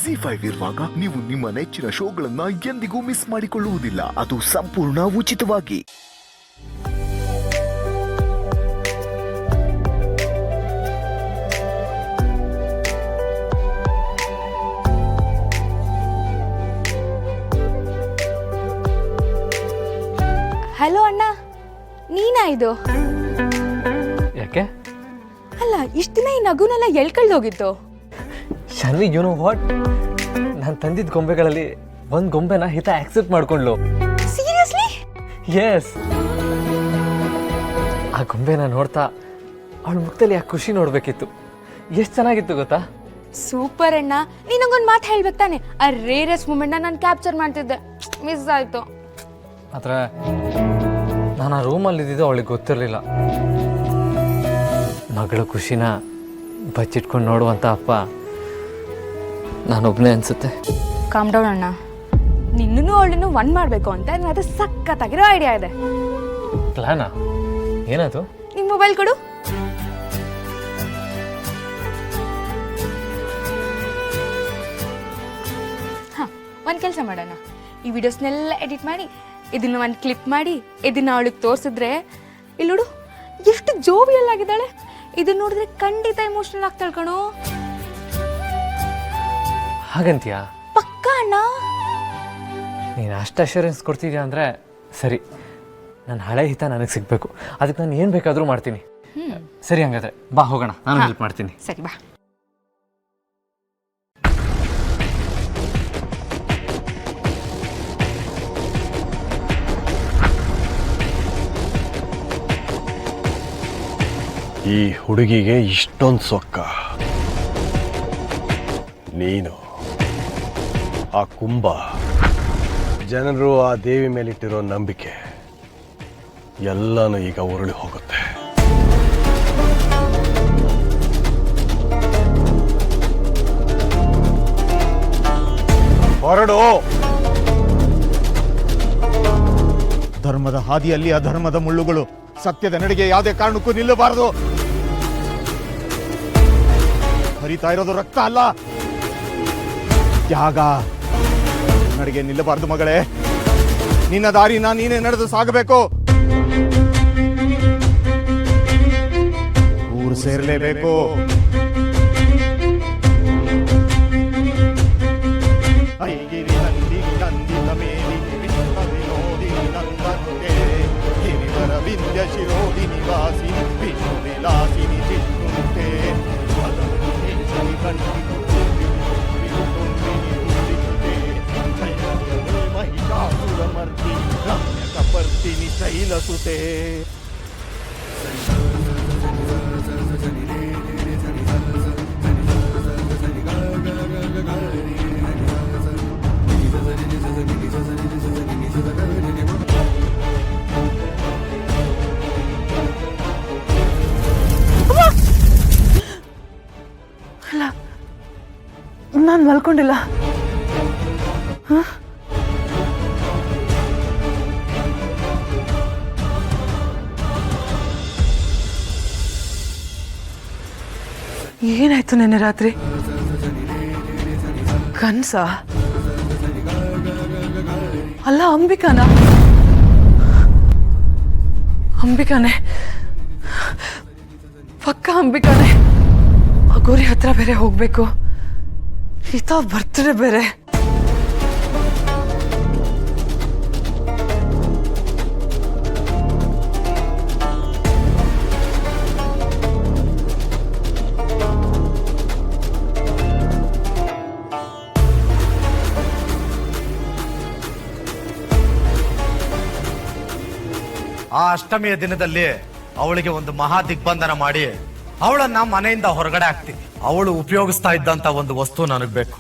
ZEE5 ಇರುವಾಗ ನೀವು ನಿಮ್ಮ ನೆಚ್ಚಿನ ಶೋಗಳನ್ನ ಎಂದಿಗೂ ಮಿಸ್ ಮಾಡಿಕೊಳ್ಳುವುದಿಲ್ಲ. ಅದು ಸಂಪೂರ್ಣ ಉಚಿತವಾಗಿ. ಹಲೋ ಅಣ್ಣ, ನೀನಾ ಇದು? ಯಾಕೆ? ಅಲ್ಲ, ಇಷ್ಟು ದಿನ ಈ ನಗುನೆಲ್ಲ ಎಳ್ಕಳ್ದೋಗಿತ್ತು. ಶಾನ್ವಿ, ಯು ನೋ ವಾಟ್, ನಾನು ತಂದಿದ್ದ ಗೊಂಬೆಗಳಲ್ಲಿ ಒಂದು ಗೊಂಬೆನ ಹಿತ ಆಕ್ಸೆಪ್ಟ್ ಮಾಡ್ಕೊಂಡ್ಲು. ಸೀರಿಯಸ್ಲಿ? ಎಸ್. ಆ ಗೊಂಬೆನ ನೋಡ್ತಾ ಅವಳ ಮುಖದಲ್ಲಿ ಆ ಖುಷಿ ನೋಡ್ಬೇಕಿತ್ತು. ಎಷ್ಟು ಚೆನ್ನಾಗಿತ್ತು ಗೊತ್ತಾ? ಸೂಪರ್ ಅಣ್ಣ. ನೀನಂಗೊಂದು ಮಾತು ಹೇಳ್ಬೇಕು ತಾನೆ? ಆ ರೇರೆಸ್ಟ್ ಮೂಮೆಂಟ್ನ ನಾನು ಕ್ಯಾಪ್ಚರ್ ಮಾಡ್ತಿದ್ದೆ, ಮಿಸ್ ಆಯಿತು. ಆದರೆ ನಾನು ಆ ರೂಮಲ್ಲಿ ಇದ್ದಿದ್ದು ಅವಳಿಗೆ ಗೊತ್ತಿರಲಿಲ್ಲ. ಮಗಳ ಖುಷಿನ ಬಚ್ಚಿಟ್ಕೊಂಡು ನೋಡುವಂಥ ಅಪ್ಪ ನಾನೊಬ್ಬನೇ ಅನಿಸುತ್ತೆ. ಕಾಮ್ ಡೌನ್ ಅಣ್ಣ. ನಿನ್ನೂ ಅವಳನ್ನು ಒನ್ ಮಾಡಬೇಕು ಅಂತ ಅದು ಸಖತ್ತಾಗಿರೋ ಐಡಿಯಾ ಇದೆ. ಪ್ಲಾನಾ? ಏನಾಯ್ತು? ನಿಮ್ಮ ಮೊಬೈಲ್ ಕೊಡು. ಹಾಂ, ಒಂದು ಕೆಲಸ ಮಾಡೋಣ. ಈ ವಿಡಿಯೋಸ್ನೆಲ್ಲ ಎಡಿಟ್ ಮಾಡಿ ಇದನ್ನು ಒಂದು ಕ್ಲಿಪ್ ಮಾಡಿ ಇದನ್ನು ಅವಳಿಗೆ ತೋರಿಸಿದ್ರೆ, ಇಲ್ಲಿ ನೋಡು ಎಷ್ಟು ಜೋವಿಯಲ್ ಆಗಿದ್ದಾಳೆ. ಇದನ್ನ ನೋಡಿದ್ರೆ ಖಂಡಿತ ಇಮೋಷನಲ್ ಆಗ್ತಾಳೆ ಕಣೋ. ಹಾಗಂತೀಯಾ? ಪಕ್ಕಾ ಅಣ್ಣ. ನೀನು ಅಷ್ಟು ಅಶ್ಯೂರೆನ್ಸ್ ಕೊಡ್ತಿದ್ಯಾ ಅಂದರೆ ಸರಿ. ನನ್ನ ಹಳೆ ಹಿತ ನನಗೆ ಸಿಗಬೇಕು. ಅದಕ್ಕೆ ನಾನು ಏನು ಬೇಕಾದರೂ ಮಾಡ್ತೀನಿ. ಸರಿ, ಹಂಗಾದ್ರೆ ಬಾ ಹೋಗೋಣ, ನಾನು ಹೆಲ್ಪ್ ಮಾಡ್ತೀನಿ. ಸರಿ, ಬಾ. ಈ ಹುಡುಗಿಗೆ ಇಷ್ಟೊಂದು ಸೊಕ್ಕ. ನೀನು ಆ ಕುಂಭ, ಜನರು ಆ ದೇವಿ ಮೇಲಿಟ್ಟಿರೋ ನಂಬಿಕೆ ಎಲ್ಲನೂ ಈಗ ಉರುಳಿ ಹೋಗುತ್ತೆ. ಹೊರಡು. ಧರ್ಮದ ಹಾದಿಯಲ್ಲಿ ಅಧರ್ಮದ ಮುಳ್ಳುಗಳು. ಸತ್ಯದ ನಡೆಗೆ ಯಾವುದೇ ಕಾರಣಕ್ಕೂ ನಿಲ್ಲಬಾರದು. ಹರಿತಾ ಇರೋದು ರಕ್ತ ಅಲ್ಲ, ತ್ಯಾಗ. ನಡೆಗೆ ನಿಲ್ಲಬಾರದು ಮಗಳೇ. ನಿನ್ನ ದಾರಿನ ನೀನೇ ನಡೆದು ಸಾಗಬೇಕು. ಊರು ಸೇರಲೇಬೇಕು. ಐಗಿರಿ ನಂದಿ ನಂದಿತ ಮೇಲಿ ವಿಶ್ವ ವಿನೋದಿ ನಂದಂತೆ ಗಿರಿವರ ವಿಂಧ್ಯ ಶಿರೋಡಿ ನಿವಾಸಿ ವಿಷ್ಣು ವಿಲಾಸಿನಿ ಚಿತ್ತುಂತೆ ಮಹಿಷಾಸುರಮರ್ದಿ ರಮ್ಯಕಪರ್ದಿನಿ ಶೈಲಸುತೆ. ಅಲ್ಲ, ನಾನು ಮಲ್ಕೊಂಡಿಲ್ಲ. ಏನಾಯ್ತು ನೆನ್ನೆ ರಾತ್ರಿ? ಕನ್ಸ? ಅಲ್ಲ, ಅಂಬಿಕಾನ? ಅಂಬಿಕಾನೆ, ಪಕ್ಕ ಅಂಬಿಕಾನೆ. ಅಗೋರಿ ಹತ್ರ ಬೇರೆ ಹೋಗ್ಬೇಕು. ಈತ ಬರ್ತ್ಡೇ ಬೇರೆ. ಆ ಅಷ್ಟಮಿಯ ದಿನದಲ್ಲಿ ಅವಳಿಗೆ ಒಂದು ಮಹಾ ದಿಗ್ಬಂಧನ ಮಾಡಿ ಅವಳನ್ನ ಮನೆಯಿಂದ ಹೊರಗಡೆ ಹಾಕ್ತೀನಿ. ಅವಳು ಉಪಯೋಗಿಸ್ತಾ ಇದ್ದಂತ ಒಂದು ವಸ್ತು ನನಗೆ ಬೇಕು.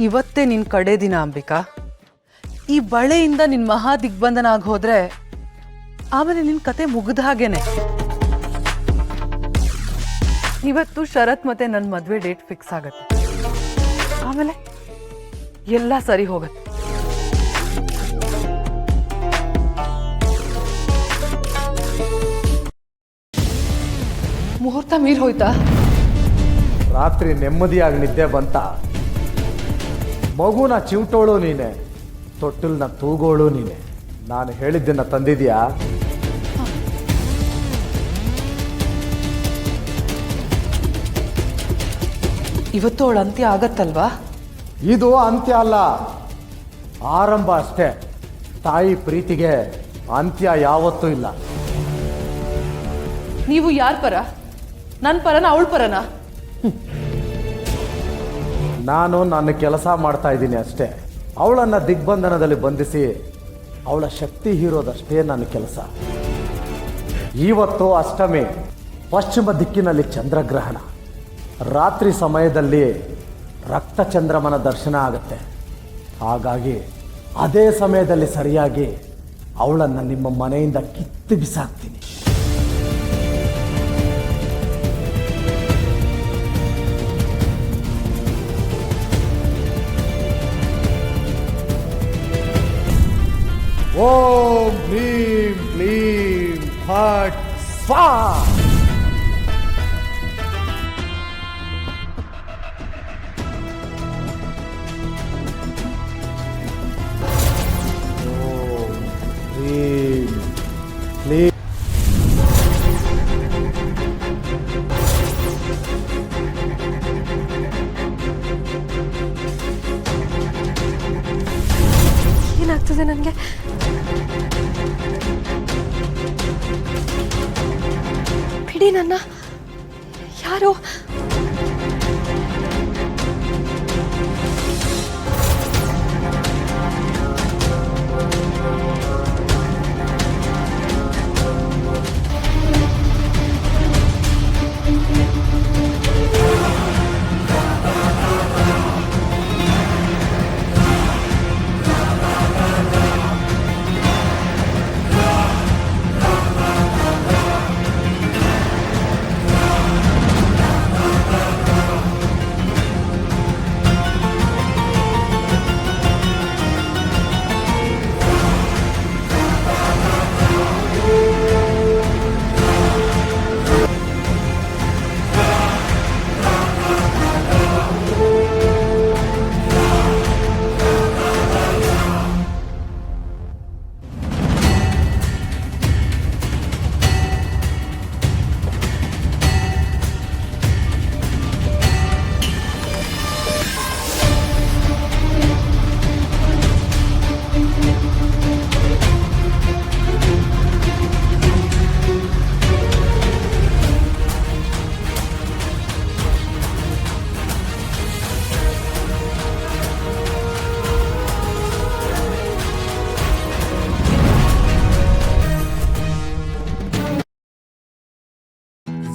ಇವತ್ತೇ ನಿನ್ ಕಡೆ ದಿನ ಅಂಬಿಕಾ. ಈ ಬಳೆಯಿಂದ ನಿನ್ ಮಹಾ ದಿಗ್ಬಂಧನ ಆಗಿ ಹೋದ್ರೆ ಆಮೇಲೆ ನಿನ್ ಕತೆ ಮುಗ್ದ ಹಾಗೇನೆ. ಇವತ್ತು ಶರತ್ ಮತ್ತೆ ನನ್ನ ಮದ್ವೆ ಡೇಟ್ ಫಿಕ್ಸ್ ಆಗತ್ತೆ. ಆಮೇಲೆ ಎಲ್ಲ ಸರಿ ಹೋಗುತ್ತೆ. ಮುಹೂರ್ತ ಮೀರ್ ಹೋಯ್ತಾ? ರಾತ್ರಿ ನೆಮ್ಮದಿಯಾಗಿ ನಿದ್ದೆ ಬಂತ? ಮಗುನ ಚಿವುಟೋಳು ನೀನೆ, ತೊಟ್ಟಲ್ನ ತೂಗೋಳು ನೀನೆ. ನಾನು ಹೇಳಿದ್ದನ್ನ ತಂದಿದ್ಯಾ? ಇವತ್ತು ಅವಳ ಅಂತ್ಯ ಆಗತ್ತಲ್ವಾ? ಇದು ಅಂತ್ಯ ಅಲ್ಲ, ಆರಂಭ ಅಷ್ಟೇ. ತಾಯಿ ಪ್ರೀತಿಗೆ ಅಂತ್ಯ ಯಾವತ್ತೂ ಇಲ್ಲ. ನೀವು ಯಾರ ಪರ? ನನ್ನ ಪರನ ಅವಳ ಪರನ? ನಾನು ನನ್ನ ಕೆಲಸ ಮಾಡ್ತಾ ಇದ್ದೀನಿ ಅಷ್ಟೇ. ಅವಳನ್ನು ದಿಗ್ಬಂಧನದಲ್ಲಿ ಬಂಧಿಸಿ ಅವಳ ಶಕ್ತಿ ಹೀರೋದಷ್ಟೇ ನನ್ನ ಕೆಲಸ. ಇವತ್ತು ಅಷ್ಟಮಿ, ಪಶ್ಚಿಮ ದಿಕ್ಕಿನಲ್ಲಿ ಚಂದ್ರಗ್ರಹಣ. ರಾತ್ರಿ ಸಮಯದಲ್ಲಿ ರಕ್ತ ಚಂದ್ರಮನ ದರ್ಶನ ಆಗುತ್ತೆ. ಹಾಗಾಗಿ ಅದೇ ಸಮಯದಲ್ಲಿ ಸರಿಯಾಗಿ ಅವಳನ್ನು ನಿಮ್ಮ ಮನೆಯಿಂದ ಕಿತ್ತು ಬಿಸಾಕ್ತೀನಿ. ಓಂ ಭೀಂ ಕ್ಲೀಂ ಫಟ್ ಸ್ವಾಹಾ. ಏನಾಗ್ತದೆ ನನಗೆ? ಬಿಡಿ ನನ್ನ. ಯಾರು?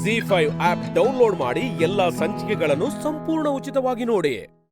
ZEE5 ಆಪ್ ಡೌನ್ಲೋಡ್ ಮಾಡಿ ಎಲ್ಲಾ ಸಂಚಿಕೆಗಳನ್ನು ಸಂಪೂರ್ಣ ಉಚಿತವಾಗಿ ನೋಡಿ.